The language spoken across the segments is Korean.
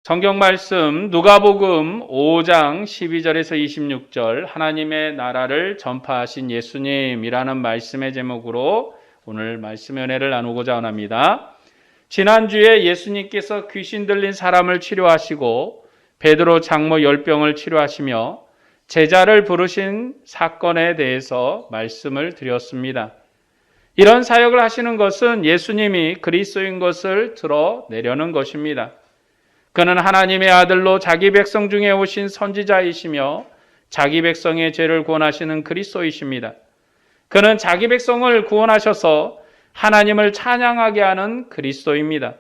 성경 말씀 누가복음 5장 12절에서 26절 하나님의 나라를 전파하신 예수님이라는 말씀의 제목으로 오늘 말씀의 은혜를 나누고자 합니다. 지난주에 예수님께서 귀신 들린 사람을 치료하시고 베드로 장모 10병을 치료하시며 제자를 부르신 사건에 대해서 말씀을 드렸습니다. 이런 사역을 하시는 것은 예수님이 그리스도인 것을 드러내려는 것입니다. 그는 하나님의 아들로 자기 백성 중에 오신 선지자이시며 자기 백성의 죄를 구원하시는 그리스도이십니다. 그는 자기 백성을 구원하셔서 하나님을 찬양하게 하는 그리스도입니다.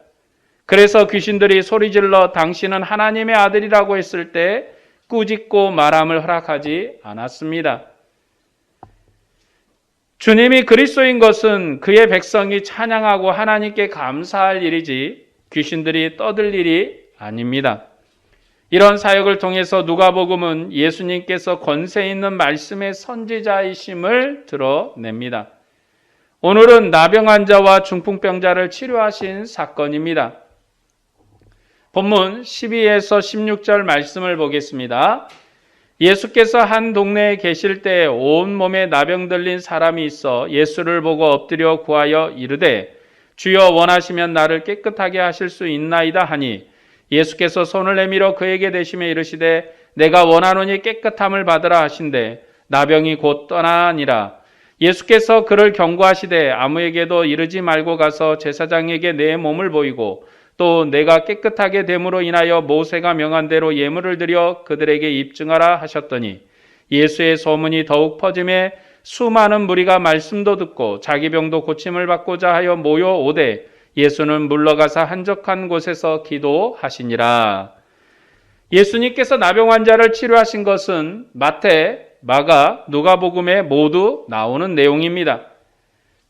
그래서 귀신들이 소리질러 당신은 하나님의 아들이라고 했을 때 꾸짖고 말함을 허락하지 않았습니다. 주님이 그리스도인 것은 그의 백성이 찬양하고 하나님께 감사할 일이지 귀신들이 떠들 일이 아닙니다. 이런 사역을 통해서 누가복음은 예수님께서 권세 있는 말씀의 선지자이심을 드러냅니다. 오늘은 나병 환자와 중풍병자를 치료하신 사건입니다. 본문 12에서 16절 말씀을 보겠습니다. 예수께서 한 동네에 계실 때 온몸에 나병 들린 사람이 있어 예수를 보고 엎드려 구하여 이르되 주여 원하시면 나를 깨끗하게 하실 수 있나이다 하니 예수께서 손을 내밀어 그에게 대시며 이르시되 내가 원하노니 깨끗함을 받으라 하신대 나병이 곧 떠나니라. 예수께서 그를 경고하시되 아무에게도 이르지 말고 가서 제사장에게 내 몸을 보이고 또 내가 깨끗하게 됨으로 인하여 모세가 명한 대로 예물을 드려 그들에게 입증하라 하셨더니 예수의 소문이 더욱 퍼짐에 수많은 무리가 말씀도 듣고 자기 병도 고침을 받고자 하여 모여오되 예수는 물러가사 한적한 곳에서 기도하시니라. 예수님께서 나병 환자를 치료하신 것은 마태, 마가, 누가복음에 모두 나오는 내용입니다.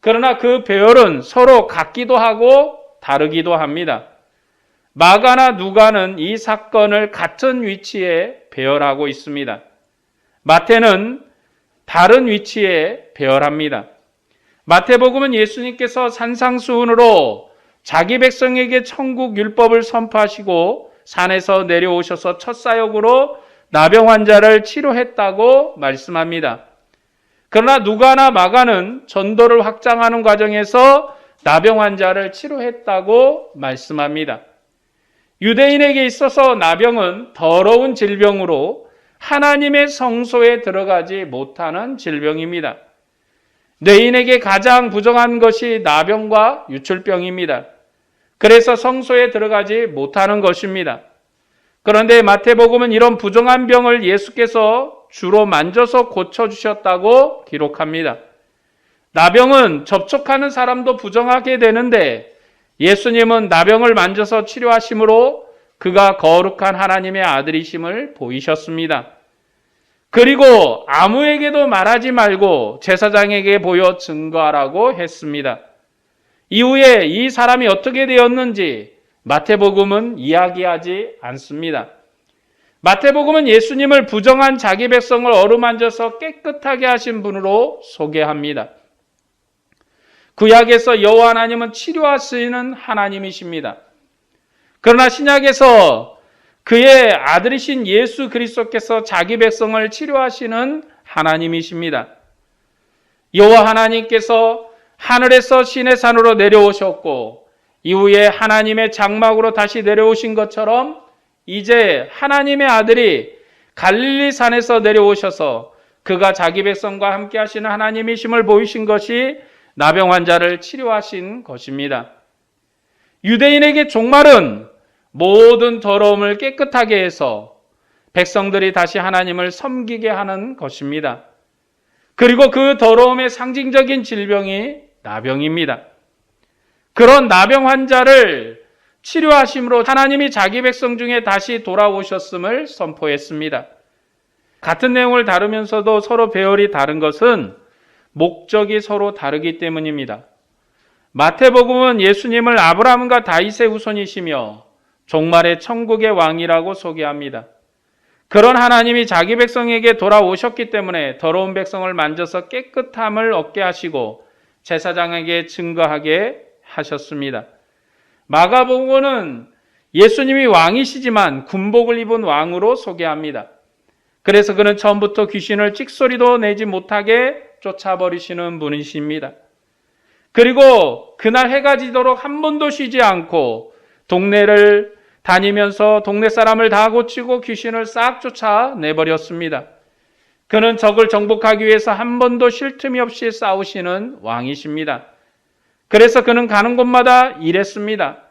그러나 그 배열은 서로 같기도 하고 다르기도 합니다. 마가나 누가는 이 사건을 같은 위치에 배열하고 있습니다. 마태는 다른 위치에 배열합니다. 마태복음은 예수님께서 산상수훈으로 자기 백성에게 천국 율법을 선포하시고 산에서 내려오셔서 첫 사역으로 나병 환자를 치료했다고 말씀합니다. 그러나 누가나 마가는 전도를 확장하는 과정에서 나병 환자를 치료했다고 말씀합니다. 유대인에게 있어서 나병은 더러운 질병으로 하나님의 성소에 들어가지 못하는 질병입니다. 뇌인에게 가장 부정한 것이 나병과 유출병입니다. 그래서 성소에 들어가지 못하는 것입니다. 그런데 마태복음은 이런 부정한 병을 예수께서 주로 만져서 고쳐주셨다고 기록합니다. 나병은 접촉하는 사람도 부정하게 되는데 예수님은 나병을 만져서 치료하심으로 그가 거룩한 하나님의 아들이심을 보이셨습니다. 그리고 아무에게도 말하지 말고 제사장에게 보여 증거하라고 했습니다. 이후에 이 사람이 어떻게 되었는지 마태복음은 이야기하지 않습니다. 마태복음은 예수님을 부정한 자기 백성을 어루만져서 깨끗하게 하신 분으로 소개합니다. 구약에서 여호와 하나님은 치료하시는 하나님이십니다. 그러나 신약에서 그의 아들이신 예수 그리스도께서 자기 백성을 치료하시는 하나님이십니다. 여호와 하나님께서 하늘에서 시내산으로 내려오셨고 이후에 하나님의 장막으로 다시 내려오신 것처럼 이제 하나님의 아들이 갈릴리 산에서 내려오셔서 그가 자기 백성과 함께 하시는 하나님이심을 보이신 것이 나병 환자를 치료하신 것입니다. 유대인에게 종말은 모든 더러움을 깨끗하게 해서 백성들이 다시 하나님을 섬기게 하는 것입니다. 그리고 그 더러움의 상징적인 질병이 나병입니다. 그런 나병 환자를 치료하심으로 하나님이 자기 백성 중에 다시 돌아오셨음을 선포했습니다. 같은 내용을 다루면서도 서로 배열이 다른 것은 목적이 서로 다르기 때문입니다. 마태복음은 예수님을 아브라함과 다윗의 후손이시며 종말의 천국의 왕이라고 소개합니다. 그런 하나님이 자기 백성에게 돌아오셨기 때문에 더러운 백성을 만져서 깨끗함을 얻게 하시고 제사장에게 증거하게 하셨습니다. 마가복음은 예수님이 왕이시지만 군복을 입은 왕으로 소개합니다. 그래서 그는 처음부터 귀신을 찍소리도 내지 못하게 쫓아버리시는 분이십니다. 그리고 그날 해가 지도록 한 번도 쉬지 않고 동네를 다니면서 동네 사람을 다 고치고 귀신을 싹 쫓아내버렸습니다. 그는 적을 정복하기 위해서 한 번도 쉴 틈이 없이 싸우시는 왕이십니다. 그래서 그는 가는 곳마다 이랬습니다.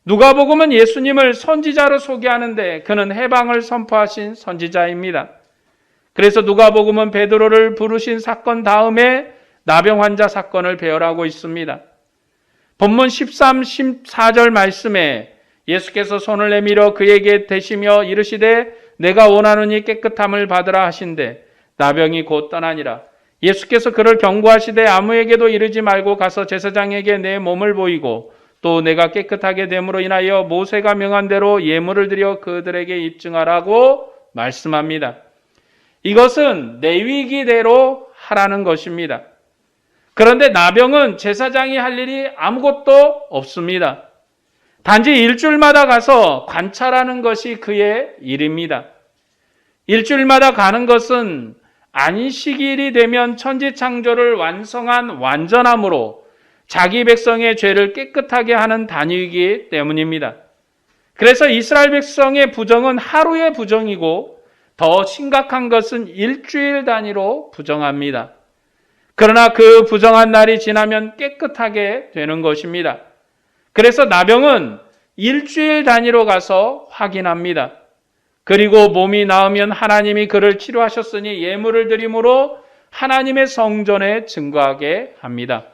누가복음은 예수님을 선지자로 소개하는데 그는 해방을 선포하신 선지자입니다. 그래서 누가복음은 베드로를 부르신 사건 다음에 나병 환자 사건을 배열하고 있습니다. 본문 13, 14절 말씀에 예수께서 손을 내밀어 그에게 대시며 이르시되 내가 원하노니 깨끗함을 받으라 하신대 나병이 곧 떠나니라. 예수께서 그를 경고하시되 아무에게도 이르지 말고 가서 제사장에게 내 몸을 보이고 또 내가 깨끗하게 됨으로 인하여 모세가 명한 대로 예물을 드려 그들에게 입증하라고 말씀합니다. 이것은 내위기대로 하라는 것입니다. 그런데 나병은 제사장이 할 일이 아무것도 없습니다. 단지 일주일마다 가서 관찰하는 것이 그의 일입니다. 일주일마다 가는 것은 안식일이 되면 천지창조를 완성한 완전함으로 자기 백성의 죄를 깨끗하게 하는 단위이기 때문입니다. 그래서 이스라엘 백성의 부정은 하루의 부정이고 더 심각한 것은 일주일 단위로 부정합니다. 그러나 그 부정한 날이 지나면 깨끗하게 되는 것입니다. 그래서 나병은 일주일 단위로 가서 확인합니다. 그리고 몸이 나으면 하나님이 그를 치료하셨으니 예물을 드림으로 하나님의 성전에 증거하게 합니다.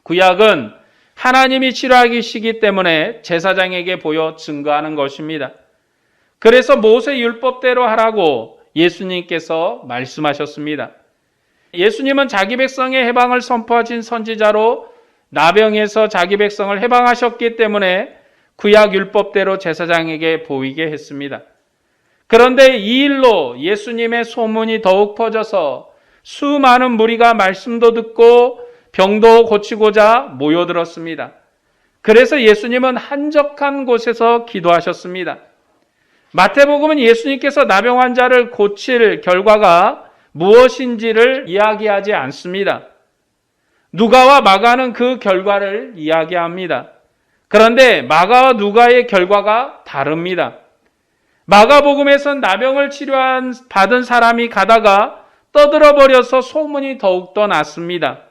구약은 하나님이 치료하시기 때문에 제사장에게 보여 증거하는 것입니다. 그래서 모세 율법대로 하라고 예수님께서 말씀하셨습니다. 예수님은 자기 백성의 해방을 선포하신 선지자로 나병에서 자기 백성을 해방하셨기 때문에 구약 율법대로 제사장에게 보이게 했습니다. 그런데 이 일로 예수님의 소문이 더욱 퍼져서 수많은 무리가 말씀도 듣고 병도 고치고자 모여들었습니다. 그래서 예수님은 한적한 곳에서 기도하셨습니다. 마태복음은 예수님께서 나병 환자를 고칠 결과가 무엇인지를 이야기하지 않습니다. 누가와 마가는 그 결과를 이야기합니다. 그런데 마가와 누가의 결과가 다릅니다. 마가복음에선 나병을 받은 사람이 가다가 떠들어버려서 소문이 더욱더 났습니다.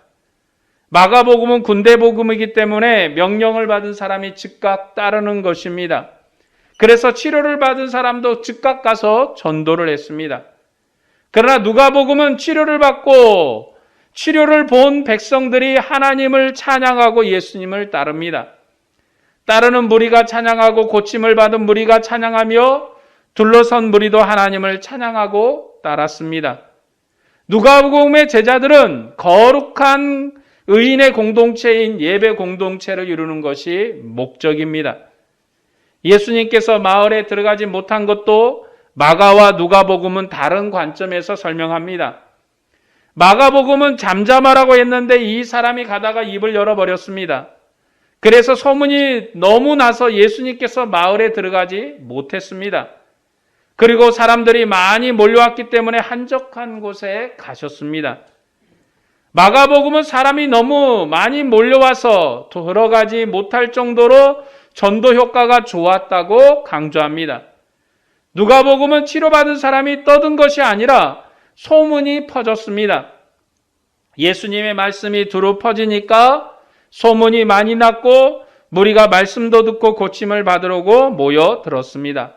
마가복음은 군대복음이기 때문에 명령을 받은 사람이 즉각 따르는 것입니다. 그래서 치료를 받은 사람도 즉각 가서 전도를 했습니다. 그러나 누가복음은 치료를 받고 치료를 본 백성들이 하나님을 찬양하고 예수님을 따릅니다. 따르는 무리가 찬양하고 고침을 받은 무리가 찬양하며 둘러선 무리도 하나님을 찬양하고 따랐습니다. 누가복음의 제자들은 거룩한 의인의 공동체인 예배 공동체를 이루는 것이 목적입니다. 예수님께서 마을에 들어가지 못한 것도 마가와 누가복음은 다른 관점에서 설명합니다. 마가복음은 잠잠하라고 했는데 이 사람이 가다가 입을 열어버렸습니다. 그래서 소문이 너무 나서 예수님께서 마을에 들어가지 못했습니다. 그리고 사람들이 많이 몰려왔기 때문에 한적한 곳에 가셨습니다. 마가복음은 사람이 너무 많이 몰려와서 들어가지 못할 정도로 전도 효과가 좋았다고 강조합니다. 누가복음은 치료받은 사람이 떠든 것이 아니라 소문이 퍼졌습니다. 예수님의 말씀이 두루 퍼지니까 소문이 많이 났고 무리가 말씀도 듣고 고침을 받으려고 모여들었습니다.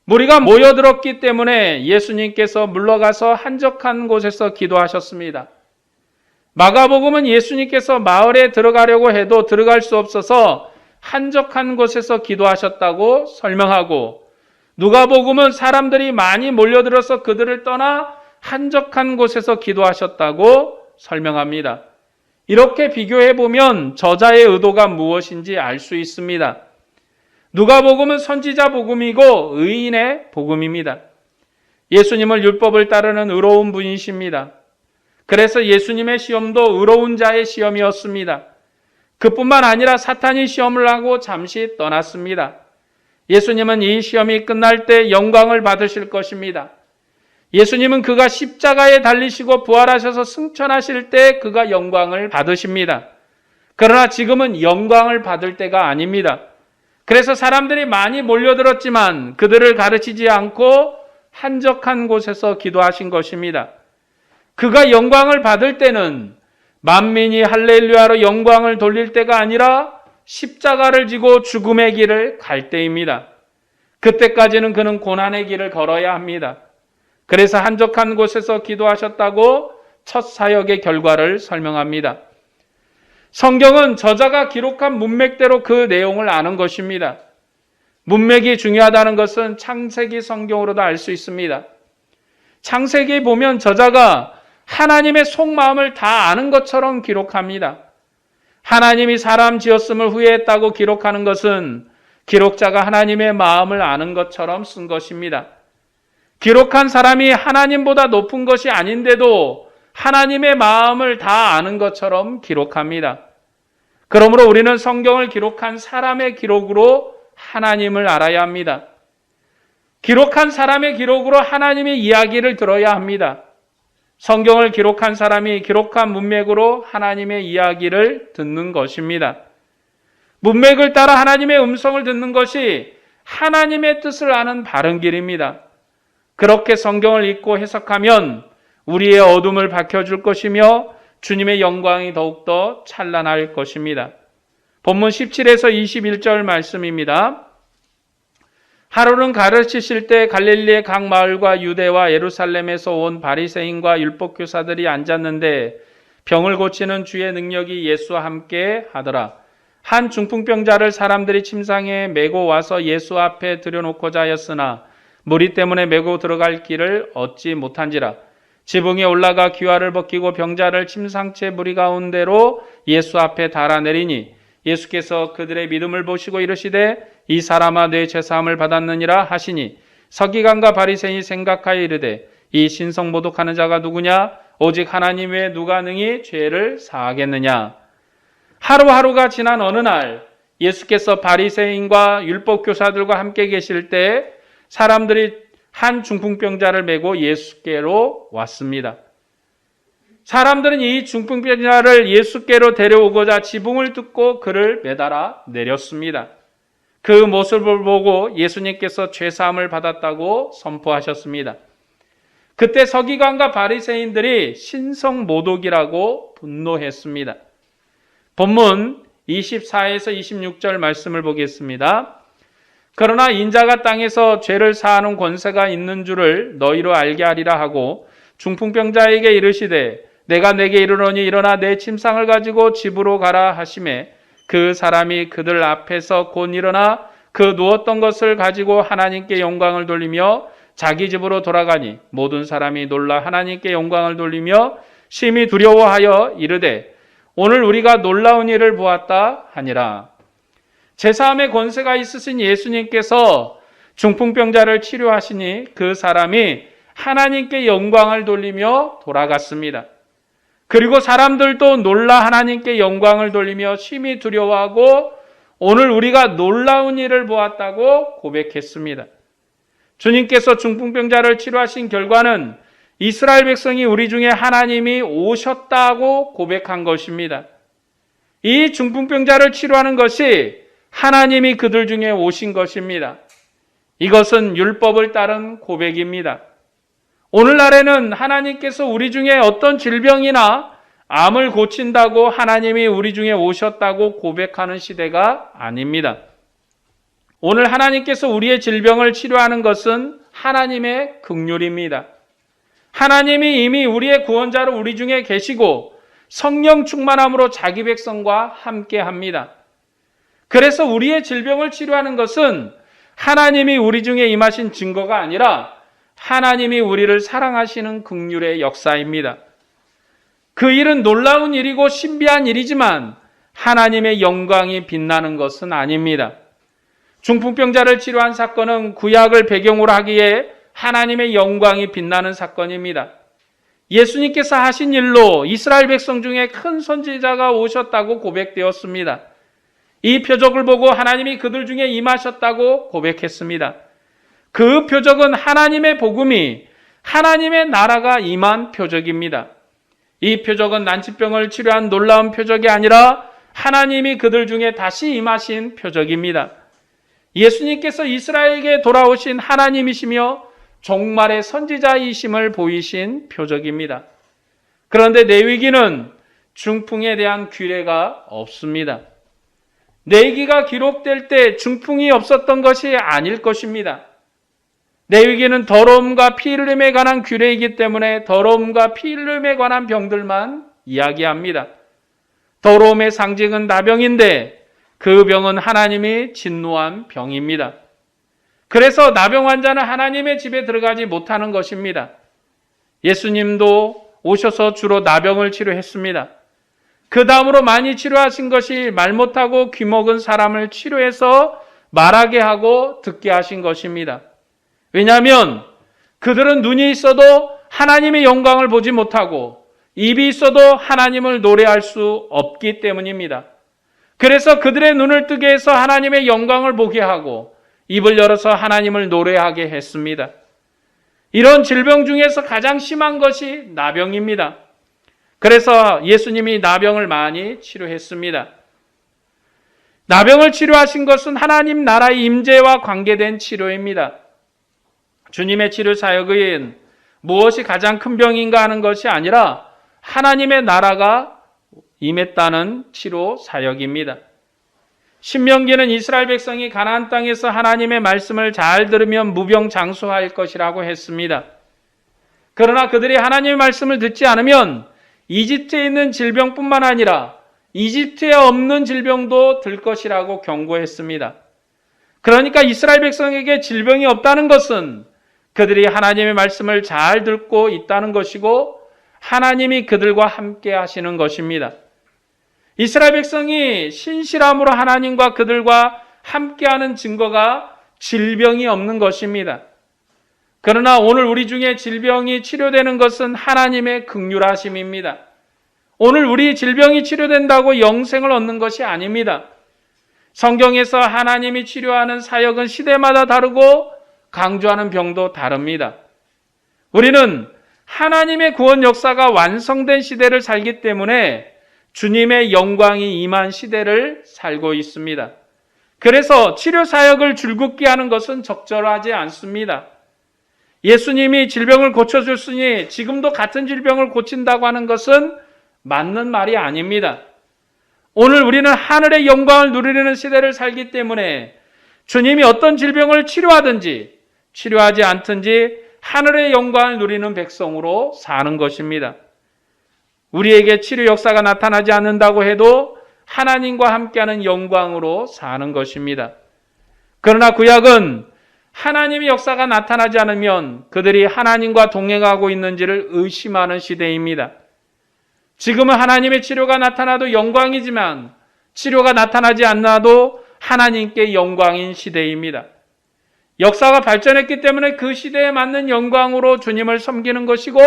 무리가 모여들었기 때문에 예수님께서 물러가서 한적한 곳에서 기도하셨습니다. 마가복음은 예수님께서 마을에 들어가려고 해도 들어갈 수 없어서 한적한 곳에서 기도하셨다고 설명하고, 누가복음은 사람들이 많이 몰려들어서 그들을 떠나 한적한 곳에서 기도하셨다고 설명합니다. 이렇게 비교해 보면 저자의 의도가 무엇인지 알 수 있습니다. 누가복음은 선지자 복음이고 의인의 복음입니다. 예수님을 율법을 따르는 의로운 분이십니다. 그래서 예수님의 시험도 의로운 자의 시험이었습니다. 그뿐만 아니라 사탄이 시험을 하고 잠시 떠났습니다. 예수님은 이 시험이 끝날 때 영광을 받으실 것입니다. 예수님은 그가 십자가에 달리시고 부활하셔서 승천하실 때 그가 영광을 받으십니다. 그러나 지금은 영광을 받을 때가 아닙니다. 그래서 사람들이 많이 몰려들었지만 그들을 가르치지 않고 한적한 곳에서 기도하신 것입니다. 그가 영광을 받을 때는 만민이 할렐루야로 영광을 돌릴 때가 아니라 십자가를 지고 죽음의 길을 갈 때입니다. 그때까지는 그는 고난의 길을 걸어야 합니다. 그래서 한적한 곳에서 기도하셨다고 첫 사역의 결과를 설명합니다. 성경은 저자가 기록한 문맥대로 그 내용을 아는 것입니다. 문맥이 중요하다는 것은 창세기 성경으로도 알 수 있습니다. 창세기 보면 저자가 하나님의 속마음을 다 아는 것처럼 기록합니다. 하나님이 사람 지었음을 후회했다고 기록하는 것은 기록자가 하나님의 마음을 아는 것처럼 쓴 것입니다. 기록한 사람이 하나님보다 높은 것이 아닌데도 하나님의 마음을 다 아는 것처럼 기록합니다. 그러므로 우리는 성경을 기록한 사람의 기록으로 하나님을 알아야 합니다. 기록한 사람의 기록으로 하나님의 이야기를 들어야 합니다. 성경을 기록한 사람이 기록한 문맥으로 하나님의 이야기를 듣는 것입니다. 문맥을 따라 하나님의 음성을 듣는 것이 하나님의 뜻을 아는 바른 길입니다. 그렇게 성경을 읽고 해석하면 우리의 어둠을 밝혀줄 것이며 주님의 영광이 더욱더 찬란할 것입니다. 본문 17에서 21절 말씀입니다. 하루는 가르치실 때 갈릴리의 각 마을과 유대와 예루살렘에서 온 바리새인과 율법교사들이 앉았는데 병을 고치는 주의 능력이 예수와 함께 하더라. 한 중풍병자를 사람들이 침상에 메고 와서 예수 앞에 들여놓고자 하였으나 무리 때문에 메고 들어갈 길을 얻지 못한지라. 지붕에 올라가 귀화를 벗기고 병자를 침상째 무리 가운데로 예수 앞에 달아내리니 예수께서 그들의 믿음을 보시고 이르시되 이 사람아 내 죄사함을 받았느니라 하시니 서기관과 바리새인이 생각하여 이르되 이 신성모독하는 자가 누구냐? 오직 하나님 외에 누가 능히 죄를 사하겠느냐? 하루하루가 지난 어느 날 예수께서 바리새인과 율법교사들과 함께 계실 때 사람들이 한 중풍병자를 메고 예수께로 왔습니다. 사람들은 이 중풍병자를 예수께로 데려오고자 지붕을 뜯고 그를 매달아 내렸습니다. 그 모습을 보고 예수님께서 죄사함을 받았다고 선포하셨습니다. 그때 서기관과 바리새인들이 신성모독이라고 분노했습니다. 본문 24에서 26절 말씀을 보겠습니다. 그러나 인자가 땅에서 죄를 사하는 권세가 있는 줄을 너희로 알게 하리라 하고 중풍병자에게 이르시되 내가 내게 이르노니 일어나 내 침상을 가지고 집으로 가라 하시매 그 사람이 그들 앞에서 곧 일어나 그 누웠던 것을 가지고 하나님께 영광을 돌리며 자기 집으로 돌아가니 모든 사람이 놀라 하나님께 영광을 돌리며 심히 두려워하여 이르되 오늘 우리가 놀라운 일을 보았다 하니라. 제사함의 권세가 있으신 예수님께서 중풍병자를 치료하시니 그 사람이 하나님께 영광을 돌리며 돌아갔습니다. 그리고 사람들도 놀라 하나님께 영광을 돌리며 심히 두려워하고 오늘 우리가 놀라운 일을 보았다고 고백했습니다. 주님께서 중풍병자를 치료하신 결과는 이스라엘 백성이 우리 중에 하나님이 오셨다고 고백한 것입니다. 이 중풍병자를 치료하는 것이 하나님이 그들 중에 오신 것입니다. 이것은 율법을 따른 고백입니다. 오늘날에는 하나님께서 우리 중에 어떤 질병이나 암을 고친다고 하나님이 우리 중에 오셨다고 고백하는 시대가 아닙니다. 오늘 하나님께서 우리의 질병을 치료하는 것은 하나님의 긍휼입니다. 하나님이 이미 우리의 구원자로 우리 중에 계시고 성령 충만함으로 자기 백성과 함께 합니다. 그래서 우리의 질병을 치료하는 것은 하나님이 우리 중에 임하신 증거가 아니라 하나님이 우리를 사랑하시는 긍휼의 역사입니다. 그 일은 놀라운 일이고 신비한 일이지만 하나님의 영광이 빛나는 것은 아닙니다. 중풍병자를 치료한 사건은 구약을 배경으로 하기에 하나님의 영광이 빛나는 사건입니다. 예수님께서 하신 일로 이스라엘 백성 중에 큰 선지자가 오셨다고 고백되었습니다. 이 표적을 보고 하나님이 그들 중에 임하셨다고 고백했습니다. 그 표적은 하나님의 복음이, 하나님의 나라가 임한 표적입니다. 이 표적은 난치병을 치료한 놀라운 표적이 아니라 하나님이 그들 중에 다시 임하신 표적입니다. 예수님께서 이스라엘에게 돌아오신 하나님이시며 종말의 선지자이심을 보이신 표적입니다. 그런데 레위기는 중풍에 대한 규례가 없습니다. 레위기가 기록될 때 중풍이 없었던 것이 아닐 것입니다. 레위기는 더러움과 피 흘림에 관한 규례이기 때문에 더러움과 피 흘림에 관한 병들만 이야기합니다. 더러움의 상징은 나병인데 그 병은 하나님이 진노한 병입니다. 그래서 나병 환자는 하나님의 집에 들어가지 못하는 것입니다. 예수님도 오셔서 주로 나병을 치료했습니다. 그 다음으로 많이 치료하신 것이 말 못하고 귀 먹은 사람을 치료해서 말하게 하고 듣게 하신 것입니다. 왜냐하면 그들은 눈이 있어도 하나님의 영광을 보지 못하고 입이 있어도 하나님을 노래할 수 없기 때문입니다. 그래서 그들의 눈을 뜨게 해서 하나님의 영광을 보게 하고 입을 열어서 하나님을 노래하게 했습니다. 이런 질병 중에서 가장 심한 것이 나병입니다. 그래서 예수님이 나병을 많이 치료했습니다. 나병을 치료하신 것은 하나님 나라의 임재와 관계된 치료입니다. 주님의 치료 사역은 무엇이 가장 큰 병인가 하는 것이 아니라 하나님의 나라가 임했다는 치료 사역입니다. 신명기는 이스라엘 백성이 가나안 땅에서 하나님의 말씀을 잘 들으면 무병장수할 것이라고 했습니다. 그러나 그들이 하나님의 말씀을 듣지 않으면 이집트에 있는 질병뿐만 아니라 이집트에 없는 질병도 들 것이라고 경고했습니다. 그러니까 이스라엘 백성에게 질병이 없다는 것은 그들이 하나님의 말씀을 잘 듣고 있다는 것이고 하나님이 그들과 함께 하시는 것입니다. 이스라엘 백성이 신실함으로 하나님과 그들과 함께하는 증거가 질병이 없는 것입니다. 그러나 오늘 우리 중에 질병이 치료되는 것은 하나님의 긍휼하심입니다. 오늘 우리 질병이 치료된다고 영생을 얻는 것이 아닙니다. 성경에서 하나님이 치료하는 사역은 시대마다 다르고 강조하는 병도 다릅니다. 우리는 하나님의 구원 역사가 완성된 시대를 살기 때문에 주님의 영광이 임한 시대를 살고 있습니다. 그래서 치료 사역을 줄곧게 하는 것은 적절하지 않습니다. 예수님이 질병을 고쳐줬으니 지금도 같은 질병을 고친다고 하는 것은 맞는 말이 아닙니다. 오늘 우리는 하늘의 영광을 누리는 시대를 살기 때문에 주님이 어떤 질병을 치료하든지 치료하지 않든지 하늘의 영광을 누리는 백성으로 사는 것입니다. 우리에게 치료 역사가 나타나지 않는다고 해도 하나님과 함께하는 영광으로 사는 것입니다. 그러나 구약은 하나님의 역사가 나타나지 않으면 그들이 하나님과 동행하고 있는지를 의심하는 시대입니다. 지금은 하나님의 치료가 나타나도 영광이지만 치료가 나타나지 않아도 하나님께 영광인 시대입니다. 역사가 발전했기 때문에 그 시대에 맞는 영광으로 주님을 섬기는 것이고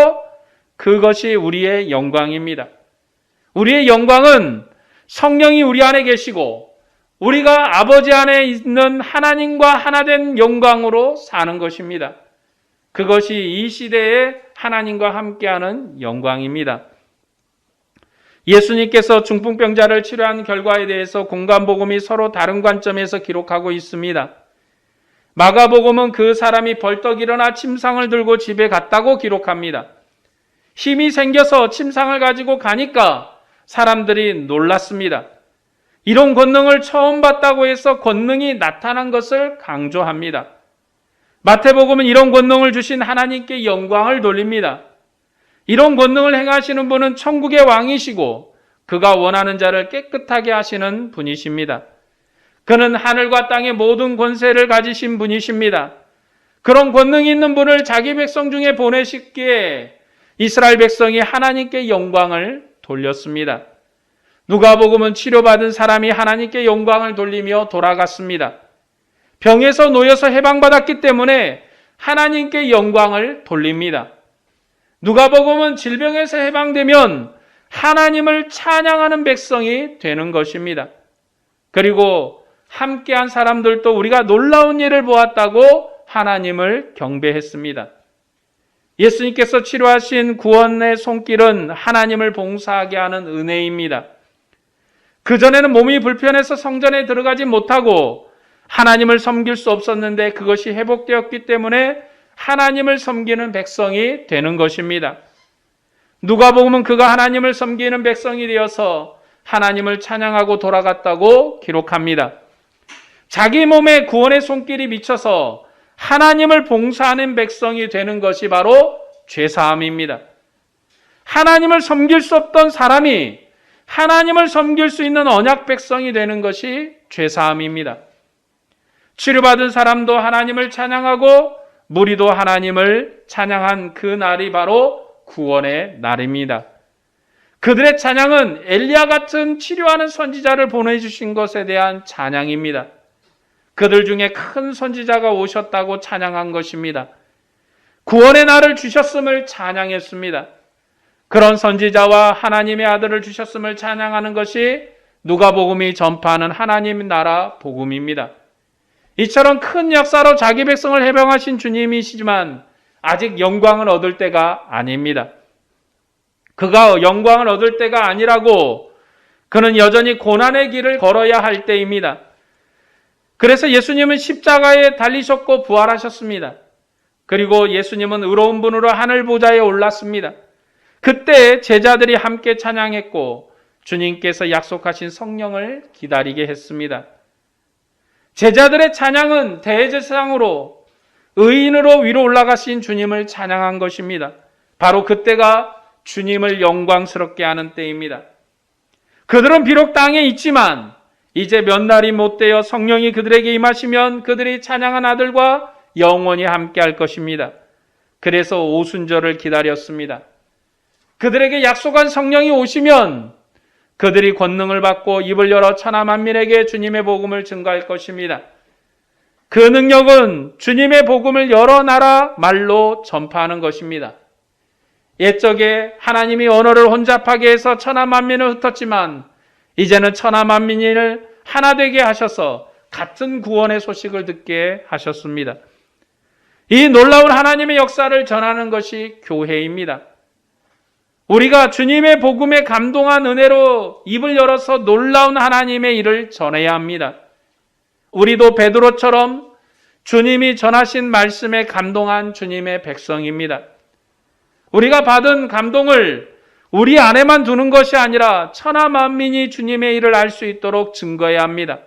그것이 우리의 영광입니다. 우리의 영광은 성령이 우리 안에 계시고 우리가 아버지 안에 있는 하나님과 하나된 영광으로 사는 것입니다. 그것이 이 시대에 하나님과 함께하는 영광입니다. 예수님께서 중풍병자를 치료한 결과에 대해서 공간복음이 서로 다른 관점에서 기록하고 있습니다. 마가복음은 그 사람이 벌떡 일어나 침상을 들고 집에 갔다고 기록합니다. 힘이 생겨서 침상을 가지고 가니까 사람들이 놀랐습니다. 이런 권능을 처음 봤다고 해서 권능이 나타난 것을 강조합니다. 마태복음은 이런 권능을 주신 하나님께 영광을 돌립니다. 이런 권능을 행하시는 분은 천국의 왕이시고 그가 원하는 자를 깨끗하게 하시는 분이십니다. 그는 하늘과 땅의 모든 권세를 가지신 분이십니다. 그런 권능이 있는 분을 자기 백성 중에 보내시기에 이스라엘 백성이 하나님께 영광을 돌렸습니다. 누가복음은 치료받은 사람이 하나님께 영광을 돌리며 돌아갔습니다. 병에서 놓여서 해방받았기 때문에 하나님께 영광을 돌립니다. 누가복음은 질병에서 해방되면 하나님을 찬양하는 백성이 되는 것입니다. 그리고 함께한 사람들도 우리가 놀라운 일을 보았다고 하나님을 경배했습니다. 예수님께서 치료하신 구원의 손길은 하나님을 봉사하게 하는 은혜입니다. 그전에는 몸이 불편해서 성전에 들어가지 못하고 하나님을 섬길 수 없었는데 그것이 회복되었기 때문에 하나님을 섬기는 백성이 되는 것입니다. 누가복음은 그가 하나님을 섬기는 백성이 되어서 하나님을 찬양하고 돌아갔다고 기록합니다. 자기 몸에 구원의 손길이 미쳐서 하나님을 봉사하는 백성이 되는 것이 바로 죄사함입니다. 하나님을 섬길 수 없던 사람이 하나님을 섬길 수 있는 언약 백성이 되는 것이 죄사함입니다. 치료받은 사람도 하나님을 찬양하고 무리도 하나님을 찬양한 그 날이 바로 구원의 날입니다. 그들의 찬양은 엘리야 같은 치료하는 선지자를 보내주신 것에 대한 찬양입니다. 그들 중에 큰 선지자가 오셨다고 찬양한 것입니다. 구원의 날을 주셨음을 찬양했습니다. 그런 선지자와 하나님의 아들을 주셨음을 찬양하는 것이 누가복음이 전파하는 하나님 나라 복음입니다. 이처럼 큰 역사로 자기 백성을 해방하신 주님이시지만 아직 영광을 얻을 때가 아닙니다. 그가 영광을 얻을 때가 아니라고 그는 여전히 고난의 길을 걸어야 할 때입니다. 그래서 예수님은 십자가에 달리셨고 부활하셨습니다. 그리고 예수님은 의로운 분으로 하늘 보좌에 올랐습니다. 그때 제자들이 함께 찬양했고 주님께서 약속하신 성령을 기다리게 했습니다. 제자들의 찬양은 대제사장으로 의인으로 위로 올라가신 주님을 찬양한 것입니다. 바로 그때가 주님을 영광스럽게 하는 때입니다. 그들은 비록 땅에 있지만 이제 몇 날이 못되어 성령이 그들에게 임하시면 그들이 찬양한 아들과 영원히 함께 할 것입니다. 그래서 오순절을 기다렸습니다. 그들에게 약속한 성령이 오시면 그들이 권능을 받고 입을 열어 천하 만민에게 주님의 복음을 증거할 것입니다. 그 능력은 주님의 복음을 여러 나라 말로 전파하는 것입니다. 옛적에 하나님이 언어를 혼잡하게 해서 천하 만민을 흩었지만 이제는 천하 만민을 하나 되게 하셔서 같은 구원의 소식을 듣게 하셨습니다. 이 놀라운 하나님의 역사를 전하는 것이 교회입니다. 우리가 주님의 복음에 감동한 은혜로 입을 열어서 놀라운 하나님의 일을 전해야 합니다. 우리도 베드로처럼 주님이 전하신 말씀에 감동한 주님의 백성입니다. 우리가 받은 감동을 우리 안에만 두는 것이 아니라 천하 만민이 주님의 일을 알 수 있도록 증거해야 합니다.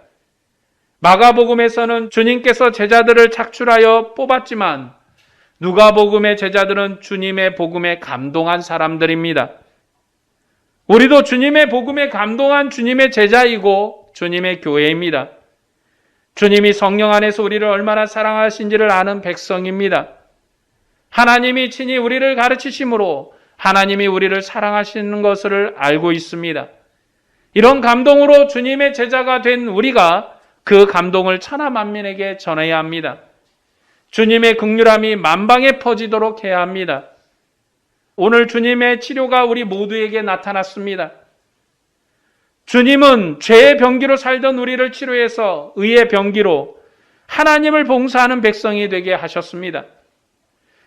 마가복음에서는 주님께서 제자들을 착출하여 뽑았지만 누가복음의 제자들은 주님의 복음에 감동한 사람들입니다. 우리도 주님의 복음에 감동한 주님의 제자이고 주님의 교회입니다. 주님이 성령 안에서 우리를 얼마나 사랑하신지를 아는 백성입니다. 하나님이 친히 우리를 가르치심으로 하나님이 우리를 사랑하시는 것을 알고 있습니다. 이런 감동으로 주님의 제자가 된 우리가 그 감동을 천하 만민에게 전해야 합니다. 주님의 긍휼함이 만방에 퍼지도록 해야 합니다. 오늘 주님의 치료가 우리 모두에게 나타났습니다. 주님은 죄의 병기로 살던 우리를 치료해서 의의 병기로 하나님을 봉사하는 백성이 되게 하셨습니다.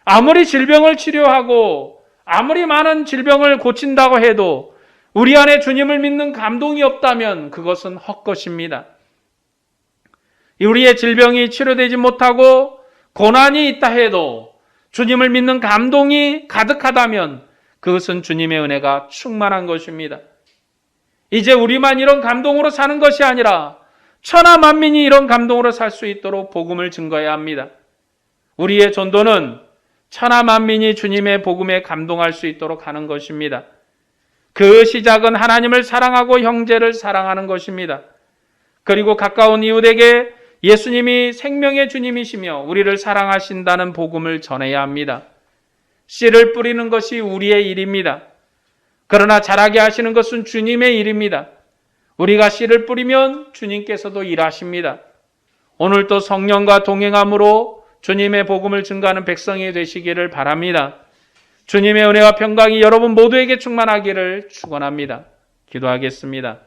아무리 질병을 치료하고 아무리 많은 질병을 고친다고 해도 우리 안에 주님을 믿는 감동이 없다면 그것은 헛것입니다. 우리의 질병이 치료되지 못하고 고난이 있다 해도 주님을 믿는 감동이 가득하다면 그것은 주님의 은혜가 충만한 것입니다. 이제 우리만 이런 감동으로 사는 것이 아니라 천하 만민이 이런 감동으로 살 수 있도록 복음을 증거해야 합니다. 우리의 전도는 천하 만민이 주님의 복음에 감동할 수 있도록 하는 것입니다. 그 시작은 하나님을 사랑하고 형제를 사랑하는 것입니다. 그리고 가까운 이웃에게 예수님이 생명의 주님이시며 우리를 사랑하신다는 복음을 전해야 합니다. 씨를 뿌리는 것이 우리의 일입니다. 그러나 자라게 하시는 것은 주님의 일입니다. 우리가 씨를 뿌리면 주님께서도 일하십니다. 오늘도 성령과 동행함으로 주님의 복음을 증거하는 백성이 되시기를 바랍니다. 주님의 은혜와 평강이 여러분 모두에게 충만하기를 축원합니다. 기도하겠습니다.